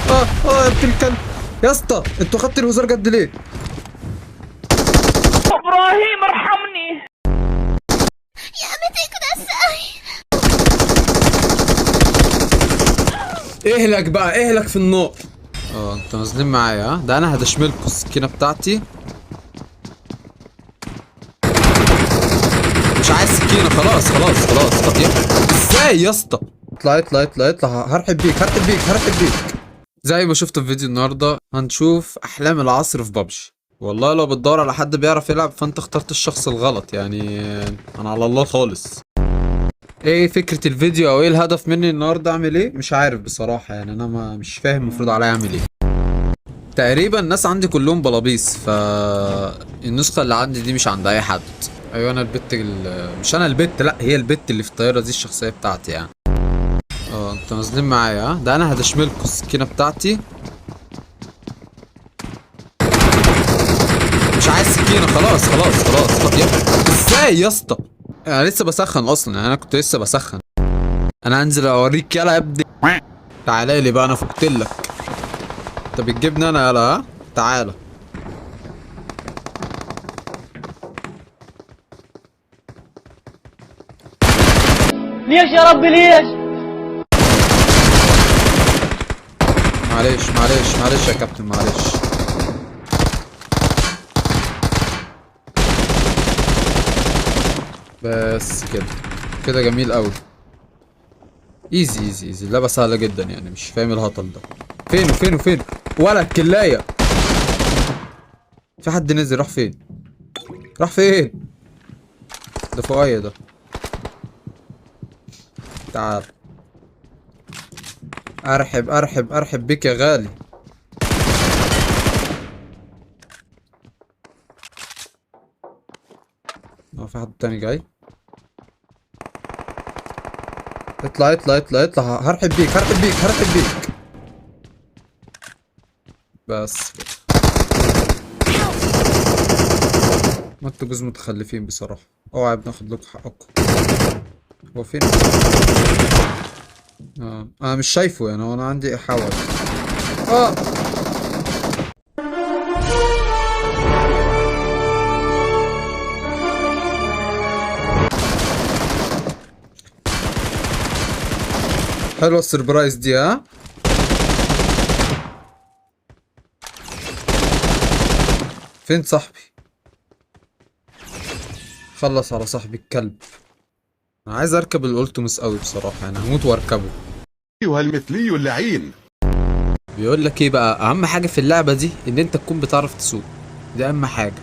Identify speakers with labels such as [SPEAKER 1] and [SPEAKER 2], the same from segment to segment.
[SPEAKER 1] يا ابن الكلب يا اسطى، انتوا خدتوا الهزار جد ليه؟
[SPEAKER 2] ابراهيم ارحمني
[SPEAKER 3] يا متى كداساي.
[SPEAKER 1] اهلك بقى، اهلك في النار. انتوا نازلين معايا؟ ده انا هدشملكوا السكينه بتاعتي. مش عايز سكينه، خلاص خلاص خلاص. طب ازاي يا اسطى؟ اطلع اطلع اطلع اطلع، هرحب بيك هرحب بيك هرحب بيك. زي ما شفت في فيديو النهارده هنشوف احلام العصر في بابجي. والله لو بتدور على حد بيعرف يلعب فانت اخترت الشخص الغلط، يعني انا على الله خالص. ايه فكرة الفيديو او ايه الهدف مني النهارده؟ اعمل ايه؟ مش عارف بصراحة، يعني انا مش فاهم المفروض عليا اعمل ايه. تقريبا الناس عندي كلهم بلابيس، النسخة اللي عندي دي مش عند اي حد. ايوه انا البت مش انا البت، لا هي البت اللي في الطيارة دي الشخصية بتاعتي يعني. انتوا نازلين معايا؟ ده انا هدشملكوا السكينة بتاعتي. مش عايز سكينة، خلاص خلاص خلاص. طب ازاي يا اسطى؟ انا لسه بسخن اصلا، يعني انا كنت لسه بسخن. انا هنزل اوريك يلا يا ابني. تعالى لي بقى، انا فقتلك. انت بتجيبني انا يلا؟ ها تعالى.
[SPEAKER 2] ليش يا ربي ليش؟
[SPEAKER 1] معلش معلش معلش يا كابتن، معلش. بس كده كده جميل قوي. ايزي ايزي ايزي، اللعبة سهلة جدا يعني، مش فاهم الهطل ده. فين وفين وفين؟ ولا الكلاية. في حد نزل، راح فين؟ راح فين؟ ده فوقيا ده. تعال. ارحب ارحب ارحب بك يا غالي. في حد تاني جاي. اطلع اطلع اطلع اطلع، هرحب بيك هرحب بيك هرحب بيك. بس كده. ما انتوا جوز متخلفين بصراحة. اوعى بناخد لكم حقكم. هو فين؟ انا مش شايفه يعني، انا عندي احاول. اه حلوة السربرايز دي. ها فين صاحبي؟ خلص على صاحبي الكلب. انا عايز اركب الالتيموس قوي بصراحة، يعني هموت واركبه.
[SPEAKER 4] ايها المثلي اللعين.
[SPEAKER 1] بيقول لك ايه بقى؟ اهم حاجة في اللعبة دي ان انت تكون بتعرف تسوق. دي اهم حاجة.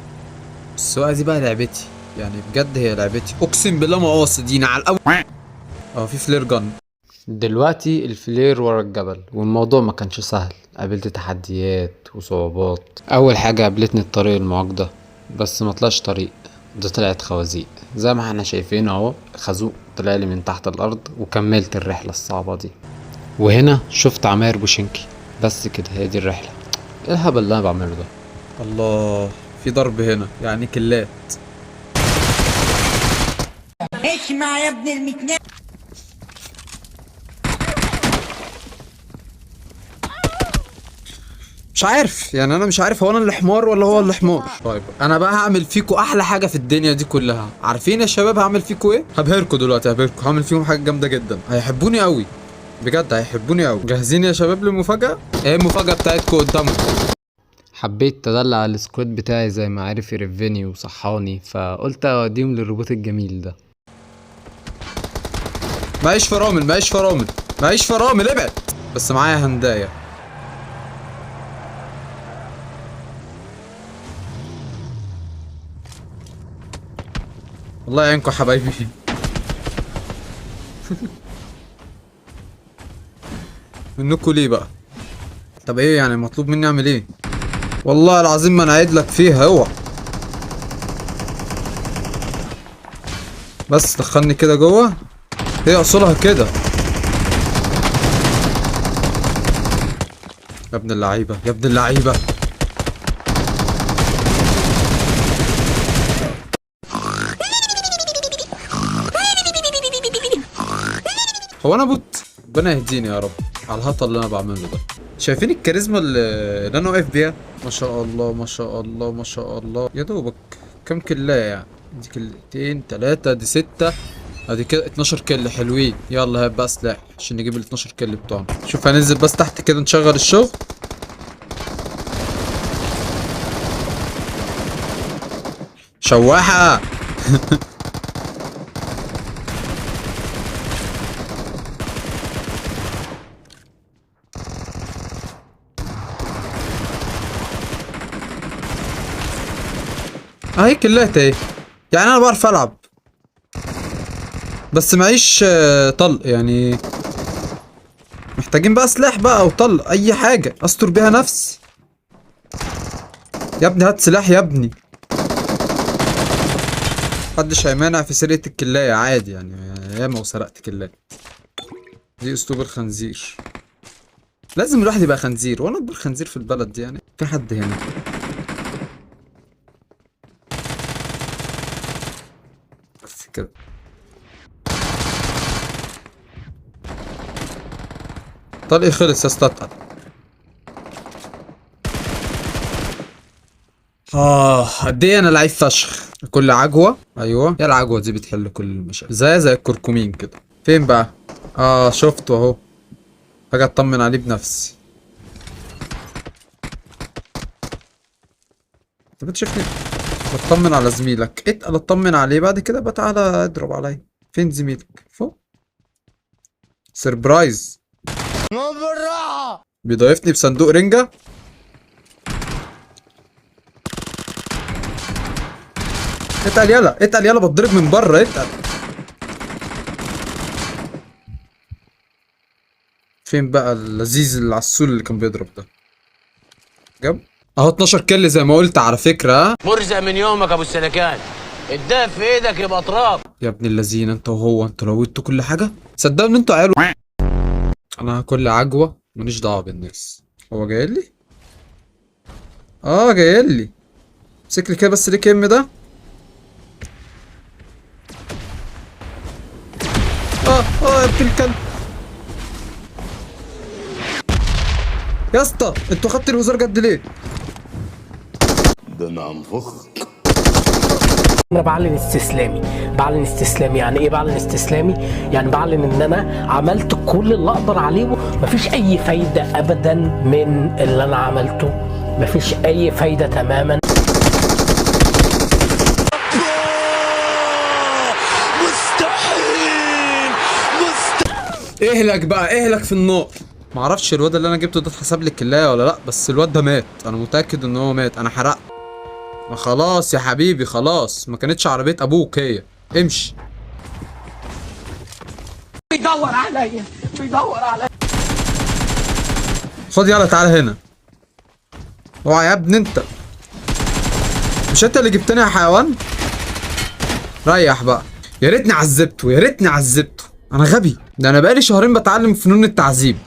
[SPEAKER 1] السواقة دي بقى لعبتي، يعني بجد هي لعبتي، اقسم بالله ما قاصد يعني على الاول. في فلير جن. دلوقتي الفلير ورا الجبل، والموضوع ما كانش سهل. قابلت تحديات وصعوبات. اول حاجة قابلتني الطريق المعاق ده، بس ما طلعش طريق، ده طلعت خوازيق. زي ما احنا شايفين اهو، خازوق طلع لي من تحت الارض وكملت الرحلة الصعبة دي. وهنا شفت عماير بوشنكي. بس كده، هي دي الرحلة. ايه الهبل اللي انا بعمله ده؟ الله، في ضرب هنا يعني كلات.
[SPEAKER 5] اسمع يا ابن المتنين.
[SPEAKER 1] مش عارف يعني، انا مش عارف هو انا اللي حمار ولا هو اللي حمار. طيب انا بقى هعمل فيكوا احلى حاجه في الدنيا دي كلها. عارفين يا شباب هعمل فيكوا ايه؟ هبهركوا دلوقتي، هبهركوا، هعمل فيهم حاجه جامده جدا، هيحبوني قوي. بجد هيحبوني قوي. جاهزين يا شباب للمفاجاه؟ ايه المفاجاه بتاعتكم قدامكم؟ حبيت تدلع على السكواد بتاعي زي ما عرف يرفني وصحاني، فقلت اوديهم للروبوت الجميل ده. معيش فرامل معيش فرامل معيش فرامل، ابعد. بس معايا هندايه. الله يعينكم يا حبايبي. منكوا ليه بقى؟ طب ايه يعني مطلوب مني اعمل ايه؟ والله العظيم ما انا قاعد لك فيها، اوعى. بس دخلني كده جوه. هي اصولها كده. يا ابن اللعيبه يا ابن اللعيبه. هو انا بوت؟ ربنا يهديني يا رب على الهطل اللي انا بعمله ده. شايفين الكاريزما اللي انا واقف بيها؟ ما شاء الله ما شاء الله ما شاء الله. يا دوبك كام كلاية يعني؟ دي كلتين 3 دي 6 ادي كده 12 كل حلوين. يلا هات بقى سلاح عشان نجيب ال 12 كل بتوعنا. شوف هننزل بس تحت كده نشغل الشغل. شواحة. اهي كلها ايه يعني. انا بعرف العب بس معيش طلق يعني. محتاجين بقى سلاح بقى او طلق اي حاجة استر بيها نفسي. يا ابني هات سلاح يا ابني. محدش هيمانع في سرقة الكلاية عادي يعني. ياما وسرقت كلاية. دي اسلوب الخنزير. لازم الواحد يبقى خنزير وانا اكبر خنزير في البلد دي يعني. في حد هنا؟ بس كده. طلقي خلص يا اسطى. قد ايه انا لعيب فشخ. كل عجوه ايوه يا العجوه دي بتحل كل المشاكل زي الكركمين كده. فين بقى؟ شفته اهو. حاجه اطمن عليه بنفسي. انت بتشوفني بطمن على زميلك. اتقل اطمن عليه بعد كده بقى تعالى اضرب عليا. فين زميلك؟ فوق. سربرايز. بيضيفني بصندوق رنجة. اتقل يلا اتقل يلا بتضرب من بره. اتقل. فين بقى اللذيذ العسول اللي كان بيضرب ده؟ جاب اهو 12 كل زي ما قلت على فكرة.
[SPEAKER 6] مرزق من يومك ابو السلكان. الدهب في ايدك يبقى تراب.
[SPEAKER 1] يا ابن اللذين انت وهو انتوا لويتوا كل حاجة. صدقوا ان انتوا عيال. انا كل عجوة ماليش دعوة بالناس. هو جاي لي؟ جاي لي. امسك لي كده بس ليه كم ده؟ يا ابن الكلب. يا اسطى انتوا خدتوا الوزارة جد ليه؟
[SPEAKER 4] ده انا انفخ.
[SPEAKER 7] انا بعلن استسلامي. بعلن استسلامي يعني ايه؟ بعلن استسلامي يعني بعلن ان انا عملت كل اللي اقدر عليه. مفيش اي فايدة ابدا من اللي انا عملته. مفيش اي فايدة تماما.
[SPEAKER 1] اهلك بقى اهلك في النار. معرفش الواد اللي انا جبته ده اتحسب لي الكلايه ولا لا. بس الواد ده مات. انا متاكد ان هو مات. انا حرقت. خلاص يا حبيبي خلاص. ما كانتش عربيه ابوك هي. امشي.
[SPEAKER 2] بيدور عليا بيدور عليا.
[SPEAKER 1] خد يلا تعالى هنا. اوعى يا ابني انت. مش انت اللي جبتني يا حيوان؟ ريح بقى. يا ريتني عذبته يا ريتني عذبته. انا غبي. ده انا بقالي شهرين بتعلم فنون التعذيب.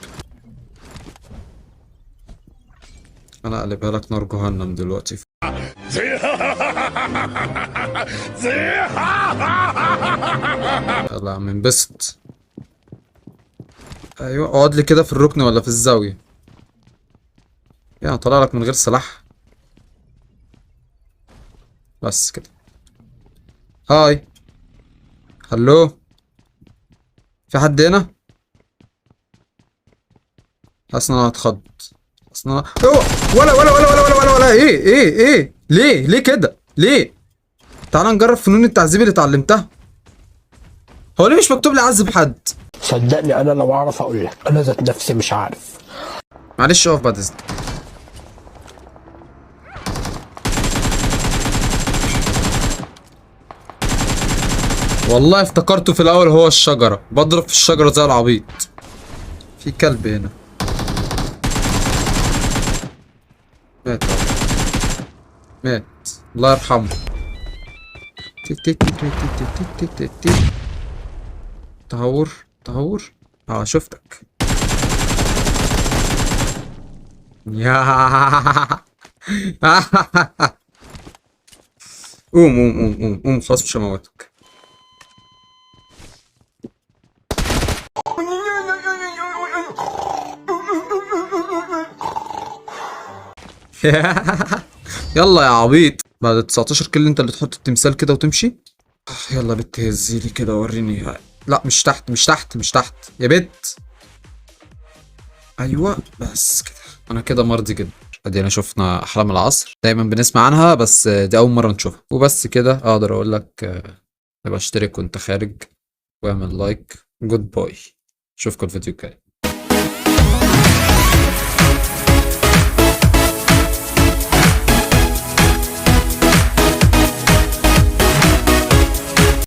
[SPEAKER 1] انا اقلبها لك نار جهنم دلوقتي. يلا منبسط. ايوه اقعد لي كده في الركن ولا في الزاويه. يعني طلع لك من غير سلاح. بس كده. هاي. هلو. في حد هنا؟ حاسس ان انا هتخض. حاسس ان انا ولا ايه ليه كده ليه؟ تعال نجرب فنون التعذيب اللي اتعلمتها. هو ليه مش مكتوب لي اعذب حد؟
[SPEAKER 7] صدقني انا لو اعرف اقول لك. انا ذات نفسي مش عارف.
[SPEAKER 1] معلش اقف بعد اذنك. والله افتكرته في الاول هو الشجرة. بضرب في الشجرة زي العبيط. في كلب هنا. مات. مات. الله يرحمه. تهور تهور. شفتك. يا قوم خلاص مش هموتك. يلا يا عبيط، بعد 19 كل انت اللي تحط التمثال كده وتمشي. يلا بت هزيلي كده وريني. لا مش تحت مش تحت مش تحت يا بت. ايوه بس كده انا كده مرضي جدا. ادينا شفنا احلام العصر، دايما بنسمع عنها بس دي اول مره نشوفها. وبس كده اقدر اقول لك يبقى اشترك وانت خارج واعمل لايك. جود باي، اشوفكم الفيديو الجاي.